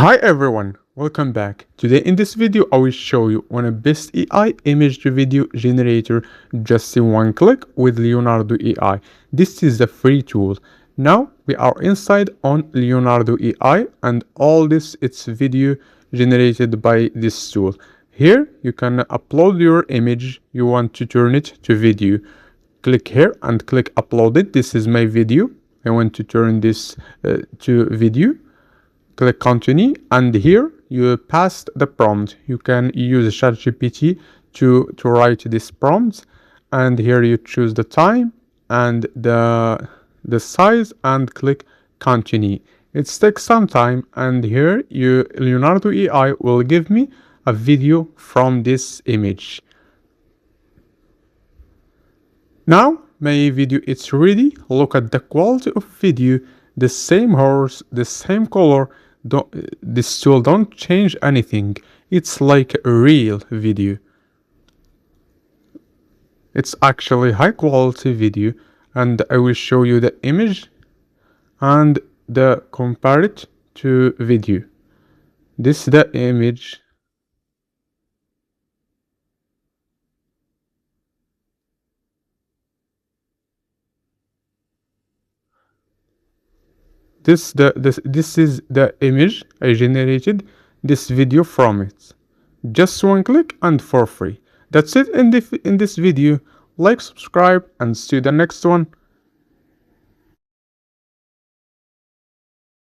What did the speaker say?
Hi everyone, welcome back. Today in this video I will show you one of the best AI image to video generator just in one click with Leonardo AI. This is a free tool. Now we are inside on Leonardo AI and all this it's video generated by this tool. Here you can upload your image, you want to turn it to video. Click here and click upload it. This is my video. I want to turn this to video. Click continue and here you passed the prompt. You can use ChatGPT to write this prompt, and here you choose the time and the size and click continue. It takes some time and here Leonardo AI will give me a video from this image. Now my video is ready. Look at the quality of video, the same horse, the same color. This tool don't change anything. It's like a real video. It's actually high quality video, and I will show you the image and the compare it to video. This is the image. This is the image I generated this video from it. Just one click and for free. That's it in this video. Like, subscribe, and see you the next one.